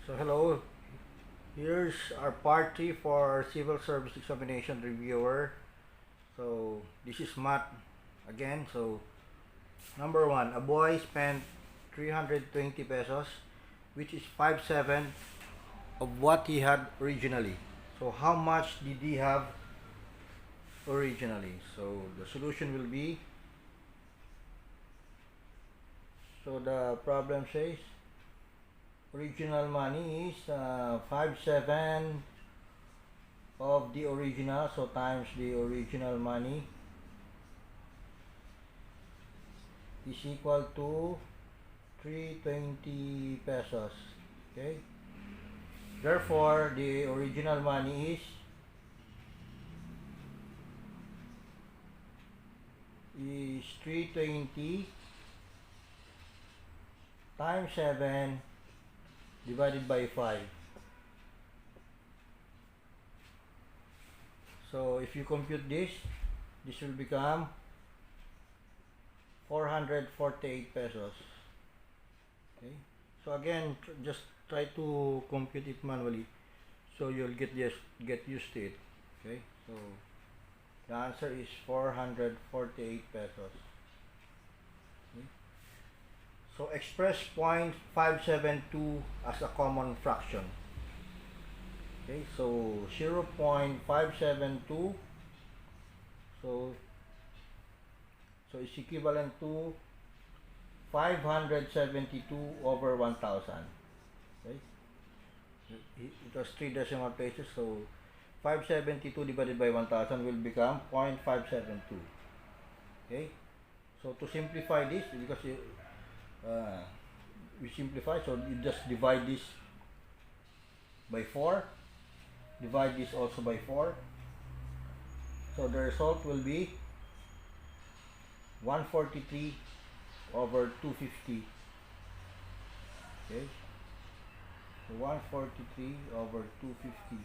So hello, here's our part 3 for Civil Service Examination Reviewer. So this is math again. So number 1, a boy spent 320 pesos, which is 5/7 of what he had originally. So how much did he have originally? So the solution will be, so the problem says original money is 5/7 of the original, so times the original money is equal to 320 pesos. Okay, therefore the original money is 320 times 7 divided by 5. So if you compute this will become 448 pesos. Okay, so again, just try to compute it manually, so you'll get used to it. Okay, so the answer is 448 pesos. Okay. So express 0.572 as a common fraction. Okay, so 0.572, so it's equivalent to 572 over 1000. Okay, it was 3 decimal places, so 572 divided by 1000 will become 0.572. Okay, so to simplify this, because we simplify, so you just divide this by 4, divide this also by 4, so the result will be 143 over 250. Okay, so 143 over 250.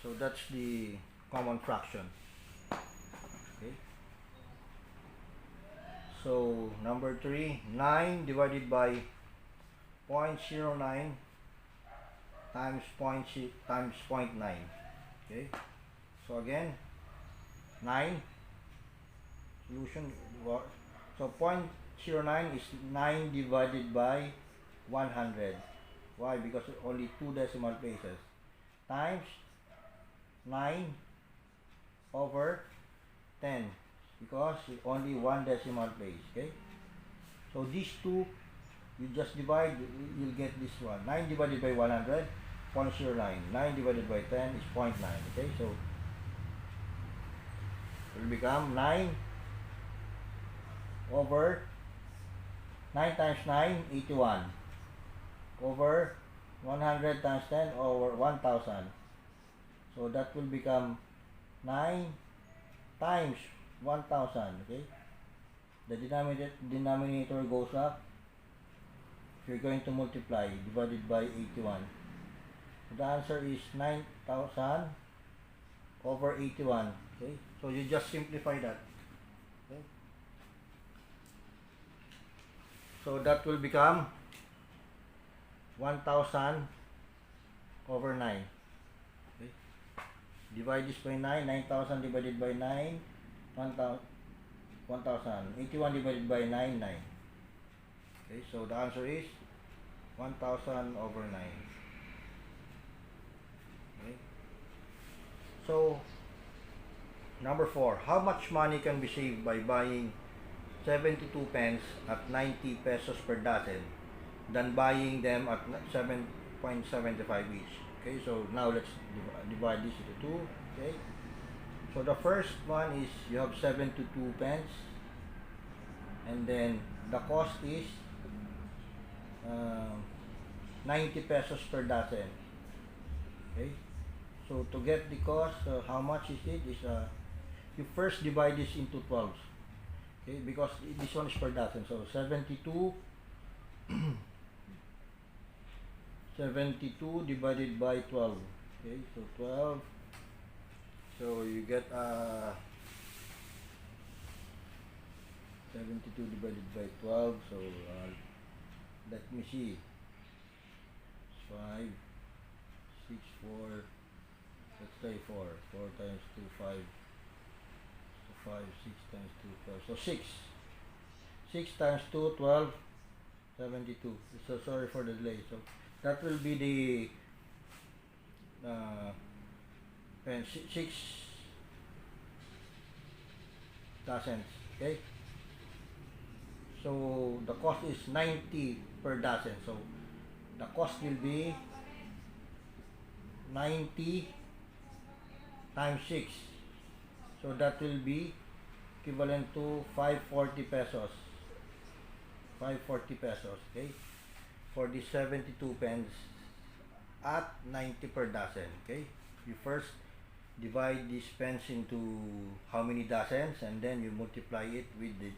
So that's the common fraction. Okay, so number 3, 9 divided by 0.09 times 0.9. Okay, so again, 9 solution, so 0.09 is 9 divided by 100. Why? Because only 2 decimal places, times 9 over 10, because only 1 decimal place. Okay, so these two you just divide, you'll get this one. 9 divided by 100, 0.09. 9 divided by 10 is 0.9. Okay, so it will become 9 over 9 times 9, 81, over 100 times 10 over 1000. So that will become 9 times 1000. Okay, the denominator goes up. If you're going to multiply, divided by 81. So the answer is 9000 over 81. Okay, so you just simplify that. Okay, so that will become 1000 over 9. Okay, divide this by 9. 9000 divided by 9, 1000. 81 divided by 9, 9. Okay, so the answer is 1000 over 9. Okay, so number 4, how much money can be saved by buying 72 pence at 90 pesos per dozen than buying them at 7.75 each? Okay, so now let's divide this into 2. Okay, so the first one is you have 72 pence, and then the cost is 90 pesos per dozen. Okay, so to get the cost, how much is it? Is you first divide this into 12. Okay, because this one is per dozen, so 72 72 divided by 12. Okay, so 12, so you get 72 divided by 12, so let me see, 5, 6, 4, let's say 4 times 2, 5, so 5, 6 times 2, 12, so 6 times 2, 12, 72. So sorry for the delay. So that will be the and 6 dozens. Okay. So the cost is 90 per dozen. So the cost will be 90 times 6. So that will be equivalent to 540 pesos. 540 pesos, okay? For the 72 pence at 90 per dozen, okay? You first divide these pence into how many dozens, and then you multiply it with the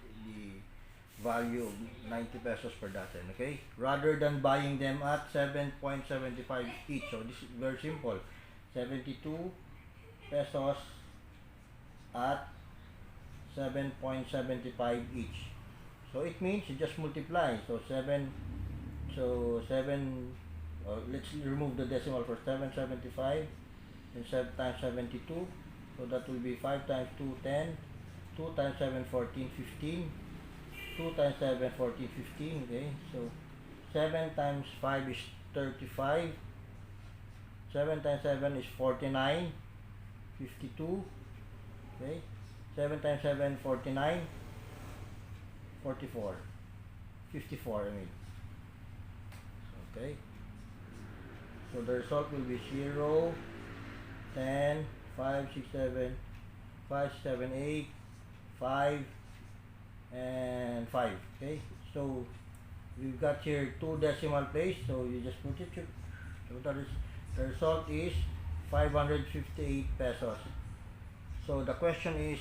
value of 90 pesos per dozen, okay? Rather than buying them at 7.75 each. So this is very simple. 72 pesos at 7.75 each. So it means you just multiply. So 7, let's remove the decimal for 775 and 7 times 72. So that will be 5 times 2, 10. 2 times 7, 14, 15. 2 times 7, 14, 15. Okay. So 7 times 5 is 35. 7 times 7 is 49. 52. Okay. 7 times 7, 49. 44. 54, I mean. Okay. So the result will be 0, 10, 5, 6, 7, 5, 7, 8, 5, and 5. Okay. So we've got here 2 decimal place. So you just put it. So the result is 558 pesos. So the question is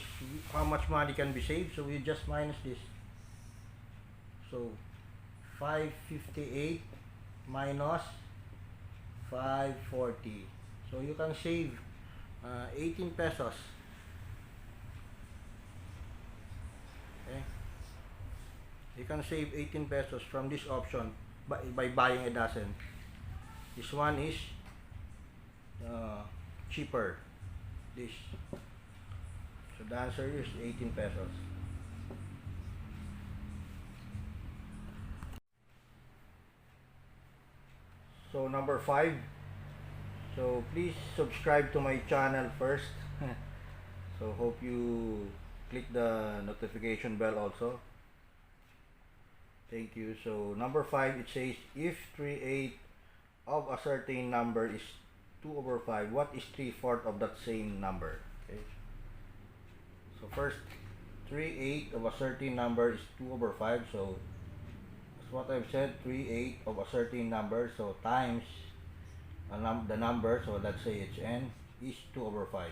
how much money can be saved. So we just minus this. So 558 minus 540. So you can save 18 pesos. Okay. You can save 18 pesos from this option by buying a dozen. This one is cheaper. This. So the answer is 18 pesos. So number 5. So please subscribe to my channel first. So hope you click the notification bell also. Thank you. So number 5, it says if 3/8 of a certain number is 2/5, what is 3/4 of that same number? Okay. So first, 3/8 of a certain number is 2/5. So that's what I've said. 3/8 of a certain number. So times the number. So let's say it's n is 2/5.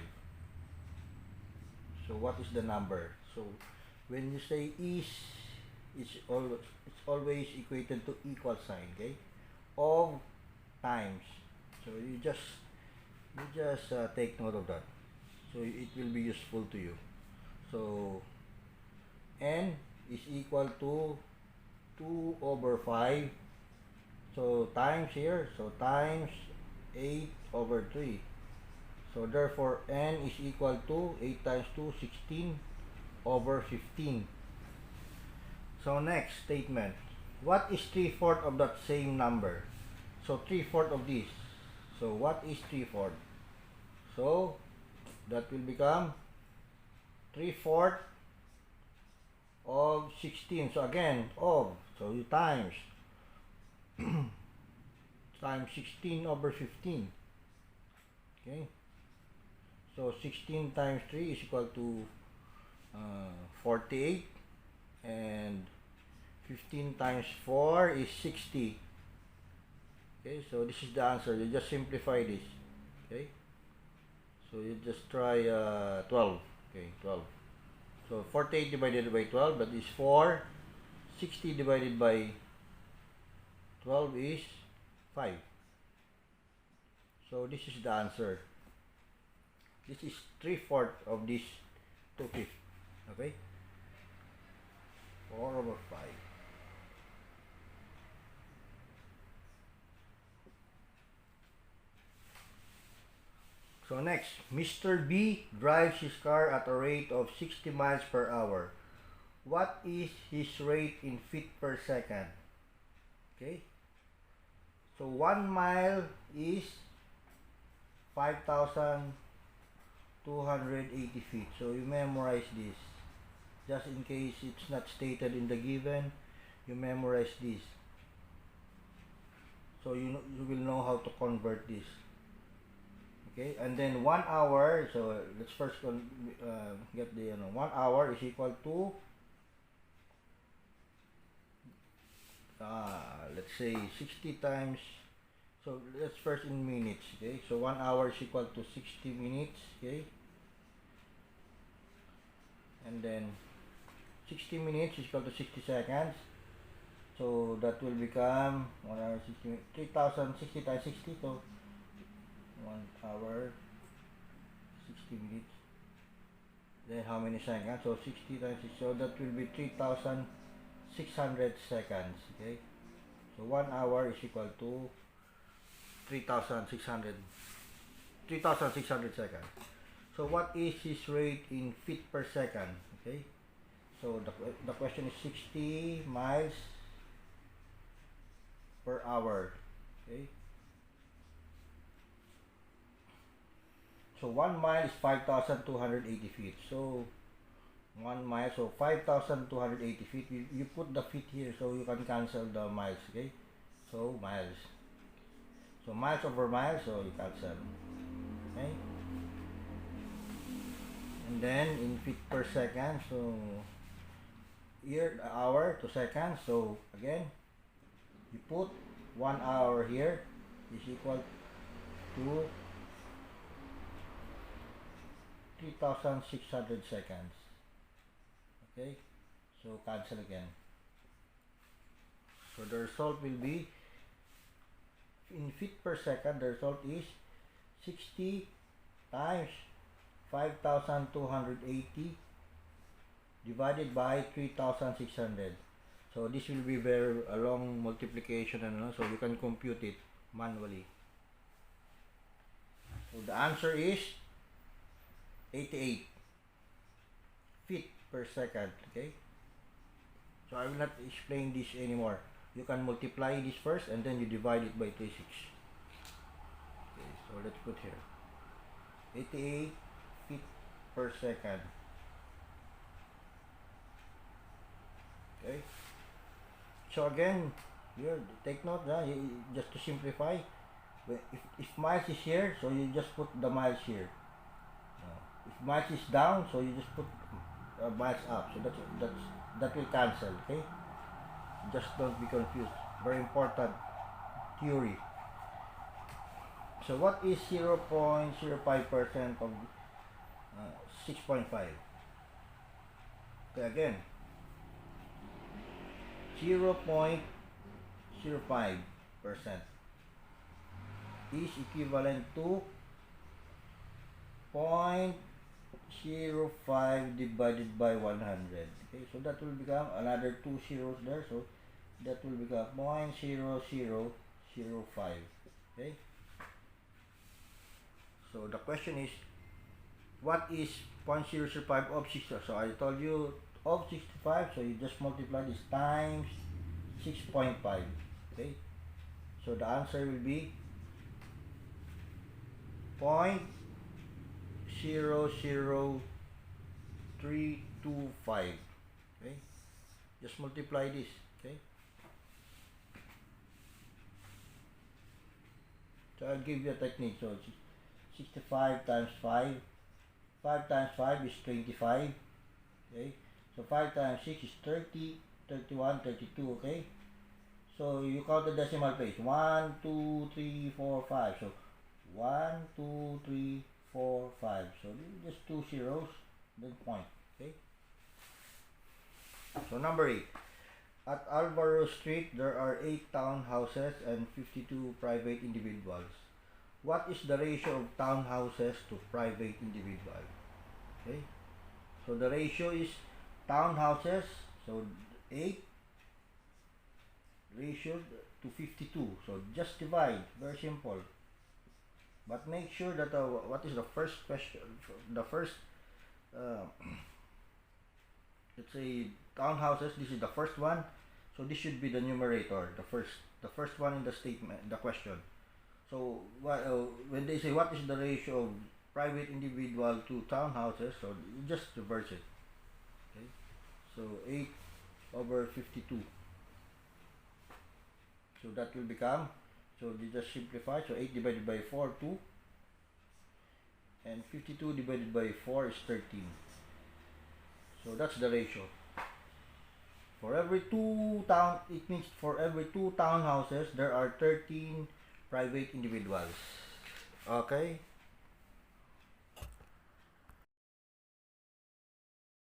So what is the number? So when you say is, it's always equated to equal sign. Okay, of times. So you just take note of that. So it will be useful to you. So n is equal to 2/5. So times here. So times 8/3. So therefore n is equal to 8 times 2, 16/15. So next statement. What is 3/4 of that same number? So 3/4 of this. So what is 3/4? So that will become 3/4 of 16. So again, of. So you times. Times 16/15. Okay. So 16 times 3 is equal to 48. And 15 times 4 is 60. Okay, so this is the answer. You just simplify this. Okay. So you just try 12. Okay, 12. So 48 divided by 12, that is 4. 60 divided by 12 is 5. So this is the answer. This is 3/4 of this 2/5. Okay. 4/5. So next, Mr. B drives his car at a rate of 60 miles per hour. What is his rate in feet per second? Okay. So 1 mile is 5,280 feet. So you memorize this. Just in case it's not stated in the given, you memorize this. So you will know how to convert this. Okay, and then 1 hour, so let's first get the 1 hour is equal to let's say 60 times, so let's first in minutes. Okay, so 1 hour is equal to 60 minutes. Okay, and then 60 minutes is equal to 60 seconds, so that will become 1 hour 60 minutes, 3060 times 60, so 1 hour 60 minutes, then how many seconds? So 60 times 60, so that will be 3,600 seconds. Okay, so 1 hour is equal to 3,600 seconds. So what is his rate in feet per second? Okay, so the question is 60 miles per hour. Okay, so 1 mile is 5,280 feet. So 1 mile, so 5,280 feet. You put the feet here so you can cancel the miles. Okay, so miles. So miles over miles, so you cancel. Okay, and then in feet per second, so here hour to seconds. So again, you put 1 hour here is equal to 3,600 seconds. Okay, so cancel again. So the result will be in feet per second. The result is 60 times 5,280 divided by 3,600. So this will be very a long multiplication, and so you can compute it manually. So the answer is 88 feet per second. Okay, so I will not explain this anymore. You can multiply this first and then you divide it by 36. Okay, so let's put here 88 feet per second. Okay, so again, here take note, just to simplify, if miles is here, so you just put the miles here. If miles is down, so you just put miles up. So that will cancel. Okay, just don't be confused. Very important theory. So what is 0.05% of 6.5? Okay, again, 0.05% is equivalent to 0.05 divided by 100. Okay, so that will become another 2 zeros there, so that will become 0.0005. Okay, so the question is, what is 0.005 of 60? So I told you of 65, so you just multiply this times 6.5. Okay, so the answer will be 0.00325. Okay, just multiply this. Okay, so I'll give you a technique. So 65 times 5, 5 times 5 is 25. Okay, so 5 times 6 is 30, 31, 32. Okay, so you count the decimal place, 1, 2, 3, 4, 5. So 1, 2, 3, 4, 5. So just 2 zeros, then point. Okay, so number 8. At Alvaro Street, there are 8 townhouses and 52 private individuals. What is the ratio of townhouses to private individuals? Okay, so the ratio is townhouses, so 8 ratio to 52. So just divide, very simple. But make sure that what is the first question, the first, uh, let's say townhouses, this is the first one. So this should be the numerator, the first one in the statement, the question. So when they say what is the ratio of private individual to townhouses, so you just reverse it. Okay. So 8 over 52. So that will become, so you just simplify, so 8 divided by 4, 2, and 52 divided by 4 is 13. So that's the ratio. For every it means for every 2 townhouses, there are 13 private individuals. Okay?